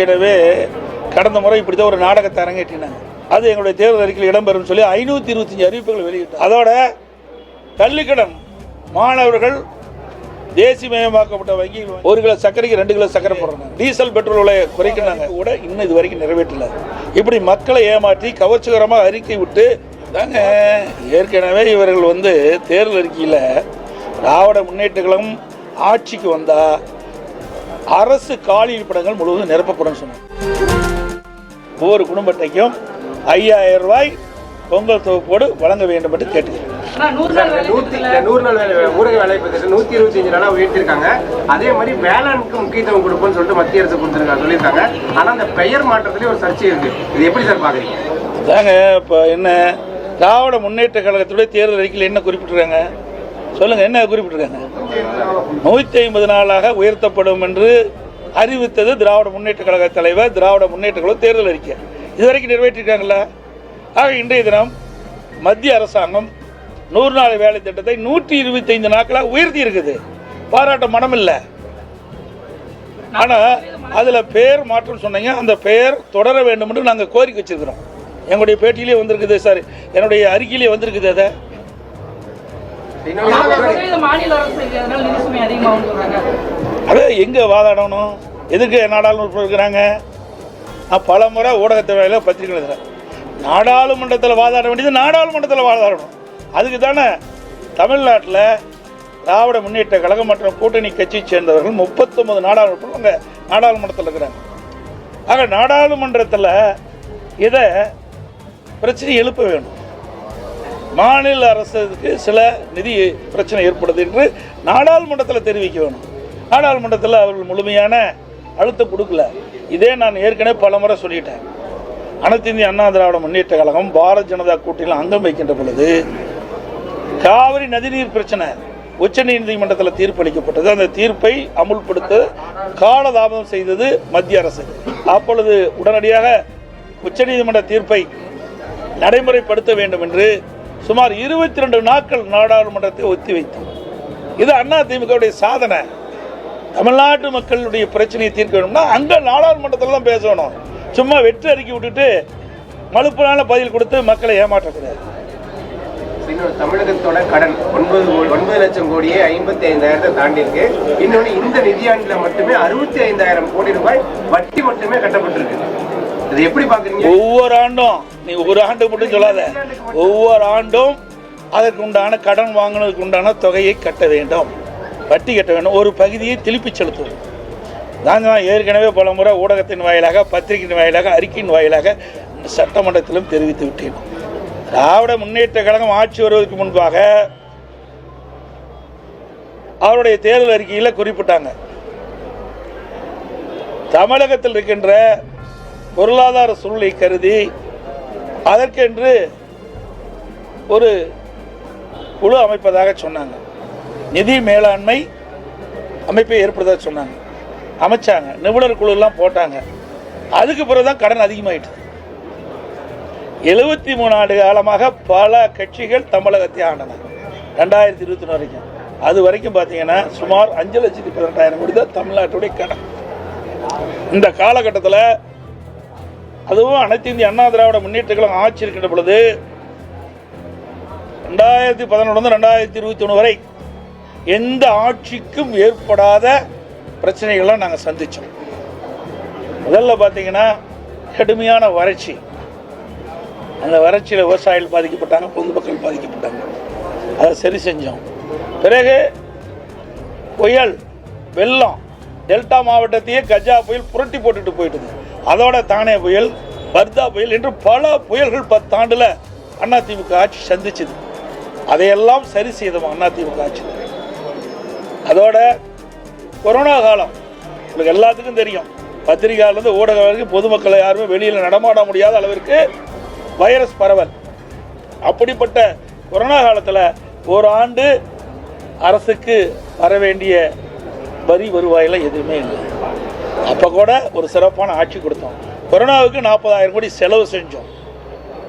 எனவே கடந்த முறை இப்படிதான் ஒரு நாடகத்தை அரங்கேற்றினாங்க. அது எங்களுடைய தேர்தல் அறிக்கையில் இடம்பெறும் சொல்லி 525 அறிவிப்புகள் வெளியிட்டோம். அதோட கல்விக்கடன் மாணவர்கள் தேசியமயமாக்கப்பட்ட வங்கிகள் 1 கிலோ சர்க்கரைக்கு 2 கிலோ சர்க்கரை போடுறாங்க. டீசல் பெட்ரோல் விலையை குறைக்கிறாங்க கூட இன்னும் இது வரைக்கும் நிறைவேற்றல. இப்படி மக்களை ஏமாற்றி கவர்ச்சிகரமாக அறிக்கை விட்டு தாங்க ஏற்கனவே இவர்கள் தேர்தல் அறிக்கையில் திராவிட முன்னேற்ற கழகம் ஆட்சிக்கு வந்தா அரசு காலி இருப்பிடங்கள் முழுவதும் நிரப்பப்படும் சொன்னாங்க. ஒவ்வொரு குடும்பத்தையும் 5000 ரூபாய் பொங்கல் தொகுப்போடு வழங்க வேண்டும் என்று கேட்டுக்கிறேன். 100 நாள் ஊரக வேலை திட்டம் 125 நாளா உயர்த்திருக்காங்க. அதே மாதிரி வேளாண்க்கு முக்கியத்துவம் கொடுப்போம்னு சொல்லிட்டு மத்திய அரசு சொல்லியிருக்காங்க. ஆனா அந்த பெயர் மாற்றத்திலே ஒரு சர்ச்சை இருக்கு. இது எப்படி சார் பாக்குறீங்க? அதாங்க இப்போ என்ன திராவிட முன்னேற்ற கழகத்துடைய தேர்தல் அறிக்கையில் என்ன குறிப்பிட்டிருக்காங்க சொல்லுங்க, என்ன குறிப்பிட்டிருக்காங்க? 150 நாளாக உயர்த்தப்படும் என்று அறிவித்தது திராவிட முன்னேற்ற கழக தலைவர், திராவிட முன்னேற்ற கழக தேர்தல் அறிக்கை. இதுவரைக்கும் நிறைவேற்றிருக்காங்களா? ஆக இன்றைய தினம் மத்திய அரசாங்கம் 100 நாள் வேலை திட்டத்தை 125 நாட்களாக உயர்த்தி இருக்குது. பாராட்ட மனம் இல்லை. ஆனால் அதில் பெயர் மாற்றம் சொன்னீங்க, அந்த பெயர் தொடர வேண்டும் என்று நாங்கள் கோரிக்கை வச்சிருக்கிறோம். எங்களுடைய பேட்டியிலே வந்திருக்குது சார், என்னுடைய அறிக்கையிலே வந்திருக்குது. அதை அது எங்கே வாதாடணும்? எதுக்கு நாடாளுமன்றம் இருக்கிறாங்க? நான் பல முறை ஊடகத்தை வேலையில் பத்திரிகை எழுதுறேன். நாடாளுமன்றத்தில் வாதாட வேண்டியது நாடாளுமன்றத்தில் வாதாடணும். அதுக்கு தானே தமிழ்நாட்டில் திராவிட முன்னேற்ற கழகம் மற்றும் கூட்டணி கட்சியை சேர்ந்தவர்கள் 39 நாடாளுமன்றத்தில் இருக்கிறாங்க. ஆக நாடாளுமன்றத்தில் இதை பிரச்சனை எழுப்ப வேணும். மாநில அரசுக்கு சில நிதி பிரச்சனை ஏற்படுது என்று நாடாளுமன்றத்தில் தெரிவிக்க வேணும். நாடாளுமன்றத்தில் அவர்கள் முழுமையான அழுத்தம் கொடுக்கல. இதே நான் ஏற்கனவே பல முறை சொல்லிட்டேன். அனைத்து இந்திய அண்ணா திராவிட முன்னேற்ற கழகம் பாரதிய ஜனதா கூட்டணியில் அங்கம் வைக்கின்ற பொழுது காவிரி நதிநீர் பிரச்சனை உச்சநீதிமன்றத்தில் தீர்ப்பளிக்கப்பட்டது. அந்த தீர்ப்பை அமுல்படுத்த காலதாமதம் செய்தது மத்திய அரசு. அப்பொழுது உடனடியாக உச்சநீதிமன்ற தீர்ப்பை நடைமுறைப்படுத்த வேண்டும் என்று சுமார் 22 நாட்கள் நாடாளுமன்றத்தை ஒத்தி வைத்தோம். இது அதிமுகவுடைய சாதனை. தமிழ்நாட்டு மக்களுடைய பிரச்சனையை தீர்க்க வேணும்னா அங்கே நாடாளுமன்றத்தில் தான் பேசணும். சும்மா வெற்றி அறிக்கை விட்டுட்டு மலுப்பினால பதில் கொடுத்து மக்களை ஏமாற்றக்கூடாது. தமிழகத்தோட கடன் 9 லட்சம் கோடியே 55,000 தாண்டி இருக்கு. இன்னொன்று இந்த நிதியாண்டில் மட்டுமே 65,000 கோடி ரூபாய் வட்டி மட்டுமே கட்டப்பட்டிருக்கு. இது எப்படி பாக்குறீங்க? ஒவ்வொரு ஆண்டும், நீ ஒரு ஆண்டு மட்டும் சொல்லாத, ஒவ்வொரு ஆண்டும் அதற்கு உண்டான கடன் வாங்கினதுக்கு உண்டான தொகையை கட்ட வேண்டும், வட்டி கட்ட வேண்டும், ஒரு பகுதியை திருப்பி செலுத்துவோம். நாங்கள் ஏற்கனவே பல முறை ஊடகத்தின் வாயிலாக, பத்திரிகையின் வாயிலாக, அறிக்கையின் வாயிலாக சட்டமன்றத்திலும் தெரிவித்து விட்டேன். திராவிட முன்னேற்ற கழகம் ஆட்சி வருவதற்கு முன்பாக அவருடைய தேர்தல் அறிக்கையில் குறிப்பிட்டாங்க, தமிழகத்தில் இருக்கின்ற பொருளாதார சூழ்நிலை கருதி அதற்கென்று ஒரு குழு அமைப்பதாக சொன்னாங்க. நிதி மேலாண்மை அமைப்பை ஏற்படுத்த சொன்னாங்க. அமைச்சாங்க, நிபுணர் குழு எல்லாம் போட்டாங்க. அதுக்கு பிறகுதான் கடன் அதிகமாயிட்டு. 73 ஆண்டு காலமாக பல கட்சிகள் தமிழகத்தை ஆண்டன. 2021 வரைக்கும், அது வரைக்கும் பார்த்தீங்கன்னா சுமார் 5,18,000 கோடி தான் தமிழ்நாட்டுடைய கடன். இந்த காலகட்டத்தில் அதுவும் அனைத்து இந்திய அண்ணா திராவிட முன்னேற்ற கழகம் ஆட்சி இருக்கின்ற பொழுது 2011 2021 வரை எந்த ஆட்சிக்கும் ஏற்படாத பிரச்சனைகள்லாம் நாங்கள் சந்தித்தோம். முதல்ல பார்த்தீங்கன்னா கடுமையான வறட்சி. அந்த வறட்சியில் விவசாயிகள் பாதிக்கப்பட்டாங்க, பொதுமக்கள் பாதிக்கப்பட்டாங்க. அதை சரி செஞ்சோம். பிறகு புயல், வெள்ளம், டெல்டா மாவட்டத்தையே கஜா புயல் புரட்டி போட்டுட்டு போயிட்டுது. அதோட தானே புயல், வர்தா புயல் என்று பல புயல்கள் 10 ஆண்டுல அதிமுக ஆட்சி சந்திச்சது. அதையெல்லாம் சரி செய்தோம் அதிமுக ஆட்சி. அதோட கொரோனா காலம் உங்களுக்கு எல்லாத்துக்கும் தெரியும். பத்திரிகையிலிருந்து ஊடகம் வரைக்கும் பொதுமக்களை யாருமே வெளியில் நடமாட முடியாத அளவிற்கு வைரஸ் பரவல். அப்படிப்பட்ட கொரோனா காலத்தில் ஒரு ஆண்டு அரசுக்கு வர வேண்டிய வரி வருவாயில் எதுவுமே இல்லை. அப்போ கூட ஒரு சிறப்பான ஆட்சி கொடுத்தோம். கொரோனாவுக்கு 40,000 கோடி செலவு செஞ்சோம்.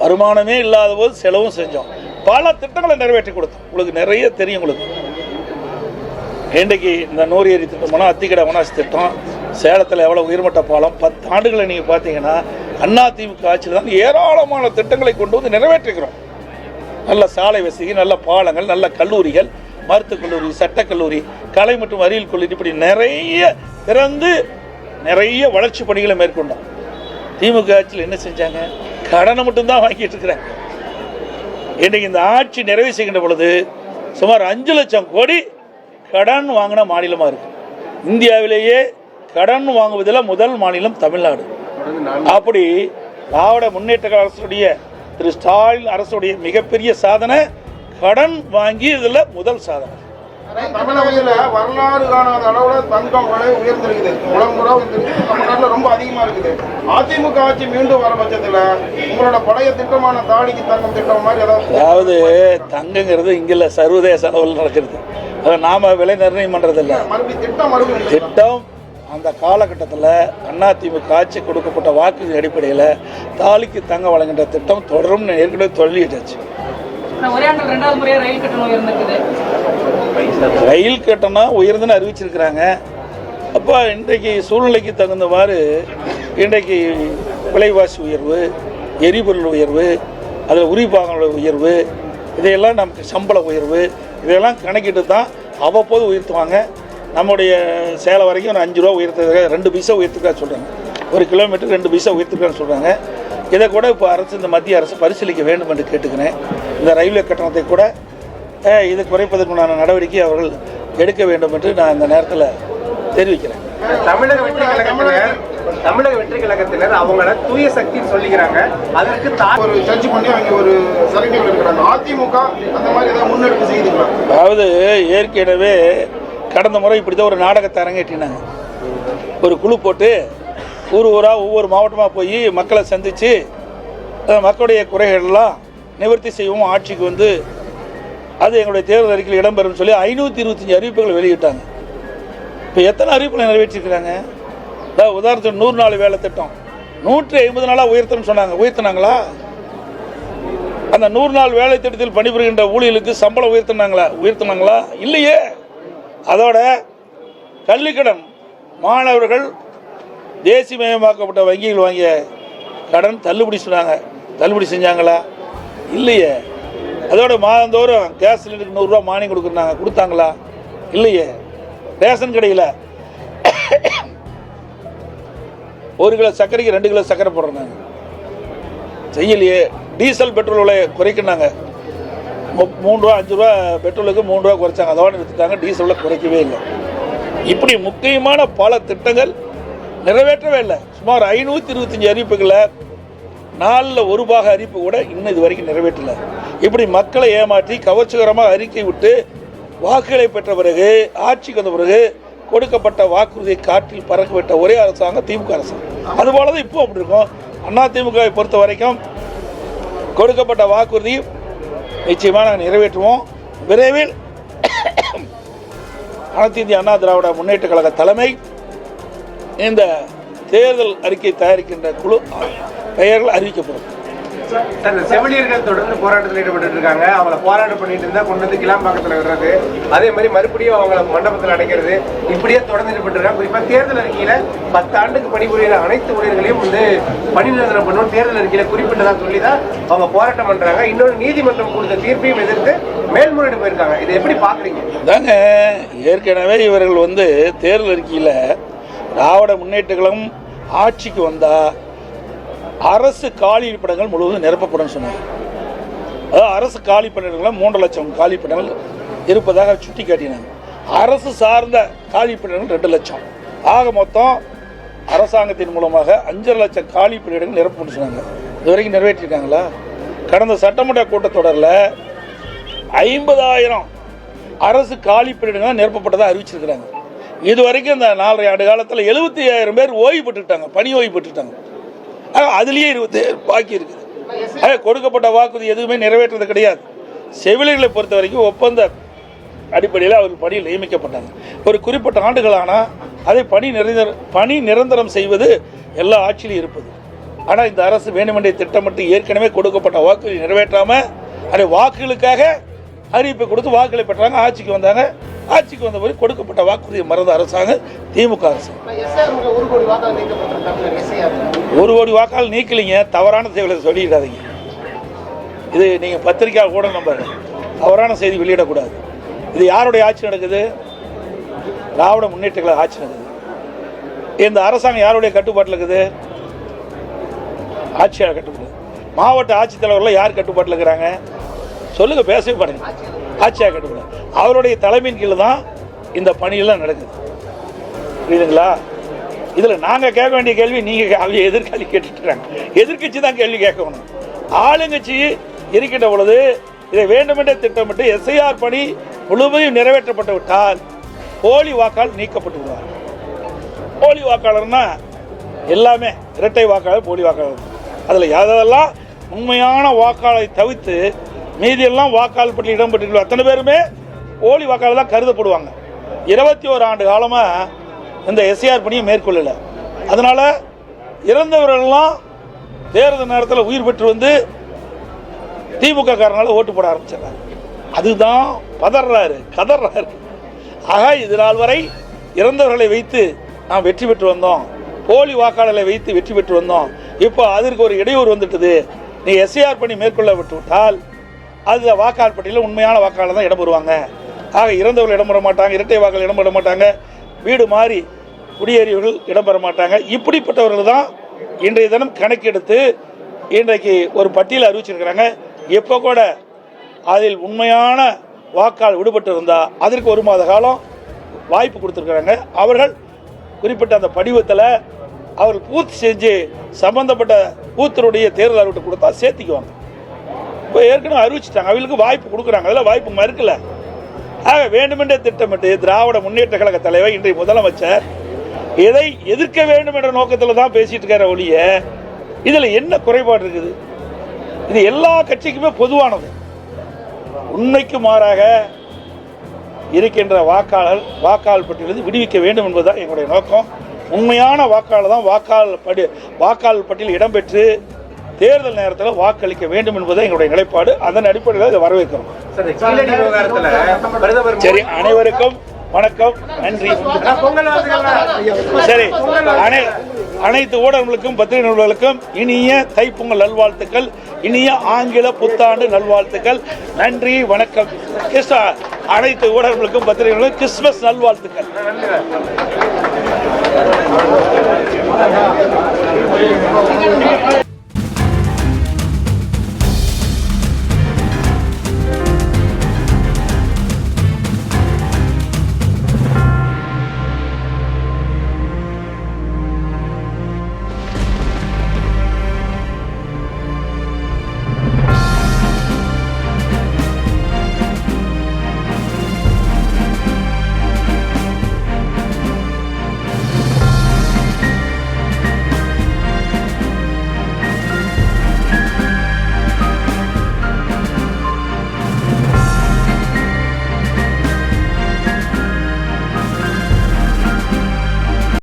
வருமானமே இல்லாத போது செலவும் செஞ்சோம். பல திட்டங்களை நிறைவேற்றி கொடுத்தோம். உங்களுக்கு நிறைய தெரியும். உங்களுக்கு இன்றைக்கு இந்த 100 ஏரி திட்டம், அத்திக்கடை அவனாசி திட்டம், சேலத்தில் எவ்வளோ உயர்மட்ட பாலம் 10 ஆண்டுகளை நீங்கள் பார்த்தீங்கன்னா அதிமுக ஆட்சியில் தான் ஏராளமான திட்டங்களை கொண்டு வந்து நிறைவேற்றுகிறோம். நல்ல சாலை வசதி, நல்ல பாலங்கள், நல்ல கல்லூரிகள், மருத்துவக் கல்லூரி, சட்டக்கல்லூரி, கலை மற்றும் அறிவியல் கல்லூரி, இப்படி நிறைய திறந்து நிறைய வளர்ச்சி பணிகளை மேற்கொண்டோம். திமுக ஆட்சியில் என்ன செஞ்சாங்க? கடனை மட்டும்தான் வாங்கிட்டு இருக்கிறாங்க. இன்றைக்கு இந்த ஆட்சி நிறைவு செய்கின்ற பொழுது சுமார் 5 லட்சம் கோடி கடன் வாங்கின மாநிலமாக இருக்கு. இந்தியாவிலேயே கடன் வாங்குவதில் முதல் மாநிலம் தமிழ்நாடு. அப்படி திராவிட முன்னேற்ற அரசுடைய திரு ஸ்டாலின் அரசுடைய மிகப்பெரிய சாதனை கடன் வாங்கி இதில் முதல் சாதனை. தமிழகத்தில் வரலாறு காணாத அளவுல தங்கம் விலை உயர்ந்திருக்குது. உலகமுறை தமிழ்நாட்டில் ரொம்ப அதிகமா இருக்குது. அதிமுக ஆட்சி மீண்டும் வர பட்சத்தில் உங்களோட பழைய திட்டமான தாலிக்கு தங்கம் திட்டம் மாதிரி அதாவது தங்கங்கிறது இங்கில்ல சர்வதேச அளவில் நடக்கிறது. அதை நாம விலை நிர்ணயம் பண்றதில்ல. திட்டம் அந்த காலகட்டத்தில் அதிமுக ஆட்சி கொடுக்கப்பட்ட வாக்கு அடிப்படையில் தாலிக்கு தங்கம் வழங்குகின்ற திட்டம் தொடரும் ஏற்கனவே சொல்லிட்டாச்சு. ரயில் கட்டணம் உயர்ந்துன்னு அறிவிச்சிருக்கிறாங்க. அப்போ இன்றைக்கு சூழ்நிலைக்கு தகுந்தவாறு இன்றைக்கு விலைவாசி உயர்வு, எரிபொருள் உயர்வு, அதில் உரிபாகங்களோட உயர்வு, இதையெல்லாம் நமக்கு சம்பள உயர்வு, இதையெல்லாம் கணக்கிட்டு தான் அவ்வப்போது உயர்த்துவாங்க. நம்முடைய சேலம் வரைக்கும் ஒரு 5 ரூபா உயர்த்துறதுக்காக 2 பைசா உயர்த்துக்காக சொல்கிறாங்க. ஒரு கிலோமீட்டர் 2 பைசா உயர்த்துக்கான்னு சொல்கிறாங்க. இதை கூட இப்போ அரசு, இந்த மத்திய அரசு பரிசீலிக்க வேண்டும் என்று கேட்டுக்கிறேன். இந்த ரயில்வே கட்டணத்தை கூட இது குறைப்பதற்குண்டான நடவடிக்கை அவர்கள் எடுக்க வேண்டும் என்று நான் இந்த நேரத்தில் தெரிவிக்கிறேன். தமிழக வெற்றி கழகத்தினர் அவங்கள தூய சக்தின்னு சொல்லிக்கிறாங்க. அதற்கு ஒரு சர்ச் பண்ணி அவங்க ஒரு சரக்குகள் இருக்கிறாங்க. அதிமுக அந்த மாதிரி ஏதாவது முன்னெடுப்பு செய்துங்களா? அதாவது ஏற்கனவே கடந்த முறை இப்படி தான் ஒரு நாடகத்தை அரங்கேற்றினாங்க. ஒரு குழு போட்டு ஊராக ஒவ்வொரு மாவட்டமாக போய் மக்களை சந்தித்து மக்களுடைய குறைகள்லாம் நிவர்த்தி செய்வோம், ஆட்சிக்கு வந்து அது எங்களுடைய தேர்தல் அறிக்கையில் இடம்பெறும் சொல்லி 525 அறிவிப்புகள் வெளியிட்டாங்க. இப்போ எத்தனை அறிவிப்புகளை நிறைவேற்றிருக்கிறாங்க? உதாரணத்துக்கு 100 நாள் வேலை திட்டம் 150 நாளாக உயர்த்தணும்னு சொன்னாங்க. உயர்த்தினாங்களா? அந்த 100 நாள் வேலை திட்டத்தில் பணிபுரிகின்ற ஊழியர்களுக்கு சம்பளம் உயர்த்தினாங்களா? இல்லையே. அதோட கல்விக்கடன் மாணவர்கள் தேசியமயமாக்கப்பட்ட வங்கிகள் வாங்கிய கடன் தள்ளுபடி சொன்னாங்க. தள்ளுபடி செஞ்சாங்களா? இல்லையே. அதோட மாதந்தோறும் கேஸ் சிலிண்டருக்கு 100 ரூபா மானியம் கொடுத்தாங்களா? இல்லையே. ரேஷன் கடையில் 1 கிலோ சர்க்கரைக்கு 2 கிலோ சர்க்கரை போடுறாங்க, செய்யலையே. டீசல் பெட்ரோல் விலை குறைக்கினாங்க. 3 ரூபா 5 ரூபா பெட்ரோலுக்கு 3 ரூபா குறைச்சாங்க. அதோட நிறுத்திட்டாங்க. டீசலில் குறைக்கவே இல்லை. இப்படி முக்கியமான பல திட்டங்கள் நிறைவேற்றவே இல்லை. சுமார் 525 அறிவிப்புகளை 4ல் 1 பாக அறிவிப்பு கூட இன்னும் இது வரைக்கும் நிறைவேற்றலை. இப்படி மக்களை ஏமாற்றி கவர்ச்சிகரமாக அறிக்கை விட்டு வாக்குகளை பெற்ற பிறகு, ஆட்சிக்கு வந்த பிறகு கொடுக்கப்பட்ட வாக்குறுதியை காற்றில் பறக்க விட்ட ஒரே அரசாங்கம் திமுக அரசாங்கம். அதுபோல தான் இப்போ அப்படி இருக்கும். அதிமுகவை பொறுத்த வரைக்கும் கொடுக்கப்பட்ட வாக்குறுதி நிச்சயமாக நாங்கள் நிறைவேற்றுவோம். விரைவில் அனைத்து இந்திய அண்ணா திராவிட முன்னேற்ற கழக தலைமை இந்த தேர்தல் அறிக்கை தயாரிக்கின்ற குழு பெயர்கள் அறிவிக்கப்படும். செவிலியர்கள் தொடர்ந்து போராட்டத்தில் ஈடுபட்டு இருக்காங்க. அவங்களை போராட்டம் பண்ணிட்டு இருந்தா கொண்டு வந்து கிளாம்பாக்கத்தில் விடுறது, அதே மாதிரி மறுபடியும் அவங்களை மண்டபத்தில் அடைக்கிறது, இப்படியே தொடர்ந்து ஈடுபட்டு இருக்காங்க. குறிப்பா தேர்தல் அறிக்கையில 10 ஆண்டுக்கு பணிபுரிகிற அனைத்து ஊழியர்களையும் வந்து பணி நிரந்தரம் பண்ணுவோம் தேர்தல் அறிக்கையில குறிப்பிட்டதா சொல்லி தான் அவங்க போராட்டம் பண்றாங்க. இன்னொரு நீதிமன்றம் கொடுத்த தீர்ப்பையும் எதிர்த்து மேல்முறையீடு போயிருக்காங்க. இதை எப்படி பாக்குறீங்க? தாங்க ஏற்கனவே இவர்கள் வந்து தேர்தல் அறிக்கையில திராவிட முன்னேற்ற கழகம் ஆட்சிக்கு வந்தா அரசு காலி இருப்பிடங்கள் முழுவதும் நிரப்பப்படும் சொன்னாங்க. அதாவது அரசு காலி பணியிடங்கள் 3 லட்சம் காலி பணியிடங்கள் இருப்பதாக சுட்டி காட்டினாங்க. அரசு சார்ந்த காலி பணியிடங்கள் 2 லட்சம். ஆக மொத்தம் அரசாங்கத்தின் மூலமாக 5.5 லட்சம் காலி பணியிடங்கள் நிரப்பப்படும் சொன்னாங்க. இது வரைக்கும் நிறைவேற்றிருக்காங்களா? கடந்த சட்டமன்ற கூட்டத்தொடரில் 50,000 அரசு காலி பணியிடங்கள் நிரப்பப்பட்டதாக அறிவிச்சிருக்கிறாங்க. இது வரைக்கும் இந்த 4.5 ஆண்டு காலத்தில் 75,000 பேர் ஓய்வு பெற்றுட்டாங்க, பணி ஓய்வு பெற்றுட்டாங்க. அதுலேயே 27 பாக்கி இருக்குது. கொடுக்கப்பட்ட வாக்குறுதி எதுவுமே நிறைவேற்றது கிடையாது. செவிலியர்களை பொறுத்த வரைக்கும் ஒப்பந்த அடிப்படையில் அவர்கள் பணியில் நியமிக்கப்பட்டாங்க. ஒரு குறிப்பிட்ட ஆண்டுகளானால் அதை பணி நிரந்தரம் செய்வது எல்லா ஆட்சியிலும் இருப்பது. ஆனால் இந்த அரசு வேண்டுமென்றே திட்டமிட்டு ஏற்கனவே கொடுக்கப்பட்ட வாக்குறுதி நிறைவேற்றாமல் அதை வாக்குகளுக்காக அறிவிப்பை கொடுத்து வாக்குகளை பெற்றாங்க. ஆட்சிக்கு வந்தாங்க. ஆட்சிக்கு வந்த பிறகு கொடுக்கப்பட்ட வாக்குறுதியை மறந்த அரசாங்கம் திமுக அரசு. 1 கோடி வாக்காளர் நீக்கலிங்க, தவறான செய்திகளை சொல்லிடாதீங்க. இது நீங்கள் பத்திரிக்கை கூட நம்பர் தவறான செய்தி வெளியிடக்கூடாது. இது யாருடைய ஆட்சி நடக்குது? திராவிட முன்னேற்ற கழக ஆட்சி நடக்குது. இந்த அரசாங்கம் யாருடைய கட்டுப்பாட்டில் இருக்குது? ஆட்சியாளர் கட்டுப்பாடு. மாவட்ட ஆட்சித்தலைவர்கள் யார் கட்டுப்பாட்டில் இருக்கிறாங்க? சொல்லுங்க, பேசவே பாருங்க. ஆட்சியாளர் கட்டுப்பாடு. அவருடைய தலைமையின் கீழ் தான் இந்த பணியெல்லாம் நடக்குது. புரியுதுங்களா? இதில் நாங்கள் கேட்க வேண்டிய கேள்வி நீங்கள் எதிர்காலி கேட்டுட்டுறாங்க. எதிர்கட்சி தான் கேள்வி கேட்கணும். ஆளுங்கட்சி இருக்கின்ற பொழுது இதை வேண்டுமென்றே திட்டமிட்டு எஸ்ஐஆர் பணி முழுவதும் நிறைவேற்றப்பட்டு விட்டால் போலி வாக்காளர் நீக்கப்பட்டு விடுவார். போலி வாக்காளர்னா எல்லாமே இரட்டை வாக்காளர், போலி வாக்காளர். அதில் யாரெல்லாம் உண்மையான வாக்காளரை தவிர்த்து மீதியெல்லாம் வாக்காளர் பட்டியல் இடம்பெற்று அத்தனை பேருமே போலி வாக்காளர் தான் கருதப்படுவாங்க. 21 ஆண்டு காலமாக இந்த எஸ்ஐஆர் பணியை மேற்கொள்ளலை. அதனால் இறந்தவர்கள்லாம் தேர்தல் நேரத்தில் உயிர் பெற்று வந்து திமுக காரனால ஓட்டு போட ஆரம்பிச்சாங்க. அதுதான் கதறாரு. ஆக இது நாள் வரை இறந்தவர்களை வைத்து நாம் வெற்றி பெற்று வந்தோம், போலி வாக்காளர்களை வைத்து வெற்றி பெற்று வந்தோம். இப்போ அதற்கு ஒரு இடையூறு வந்துட்டது. நீ எஸ்ஐஆர் பணி மேற்கொள்ள விட்டுவிட்டால் அது வாக்காளர் பட்டியலில் உண்மையான வாக்காளர் தான் இடம்பெறுவாங்க. ஆக இறந்தவர்கள் இடம்பெற மாட்டாங்க, இரட்டை வாக்காளர் இடம்பெற மாட்டாங்க, வீடு மாறி குடியேறியவர்கள் இடம்பெற மாட்டாங்க. இப்படிப்பட்டவர்கள் தான் இன்றைய தினம் கணக்கெடுத்து இன்றைக்கு ஒரு பட்டியல் அறிவிச்சிருக்கிறாங்க. எப்போ கூட அதில் உண்மையான வாக்காளர் விடுபட்டு இருந்தால் அதற்கு 1 மாத காலம் வாய்ப்பு கொடுத்துருக்குறாங்க. அவர்கள் குறிப்பிட்ட அந்த படிவத்தில் அவர்கள் பூர்த்தி செஞ்சு சம்பந்தப்பட்ட பூத்தினுடைய தேர்தல் அறிவிட்டு கொடுத்தா சேர்த்திக்குவாங்க. இப்போ ஏற்கனவே அறிவிச்சிட்டாங்க, அவங்களுக்கு வாய்ப்பு கொடுக்குறாங்க. அதில் வாய்ப்பு மறுக்கல. ஆக வேண்டுமென்றே திட்டமிட்டு திராவிட முன்னேற்ற கழக தலைவர் இன்றைய முதலமைச்சர் எதை எதிர்க்க வேண்டும் என்ற நோக்கத்தில் தான் பேசிட்டு இருக்கிற ஒழிய இதில் என்ன குறைபாடு இருக்குது? இது எல்லா கட்சிக்குமே பொதுவானது. உண்மைக்கு மாறாக இருக்கின்ற வாக்காளர் பட்டியலிருந்து விடுவிக்க வேண்டும் என்பதுதான் எங்களுடைய நோக்கம். உண்மையான வாக்காளர் தான் வாக்காளர் பட்டியல் இடம்பெற்று தேர்தல் நேரத்தில் வாக்களிக்க வேண்டும் என்பது எங்களுடைய நிலைப்பாடு. அதன் அடிப்படையில் இதை வரவேற்கிறோம். சரி, அனைவருக்கும் வணக்கம், நன்றி. சரி, அனைத்து ஊடகங்களுக்கும் பத்திரிகை நிறுவனங்களுக்கும் இனிய தைப்பொங்கல் நல்வாழ்த்துக்கள், இனிய ஆங்கில புத்தாண்டு நல்வாழ்த்துக்கள். நன்றி, வணக்கம். அனைத்து ஊடகங்களுக்கும் பத்திரிகைகளுக்கும் கிறிஸ்துமஸ் நல்வாழ்த்துக்கள்.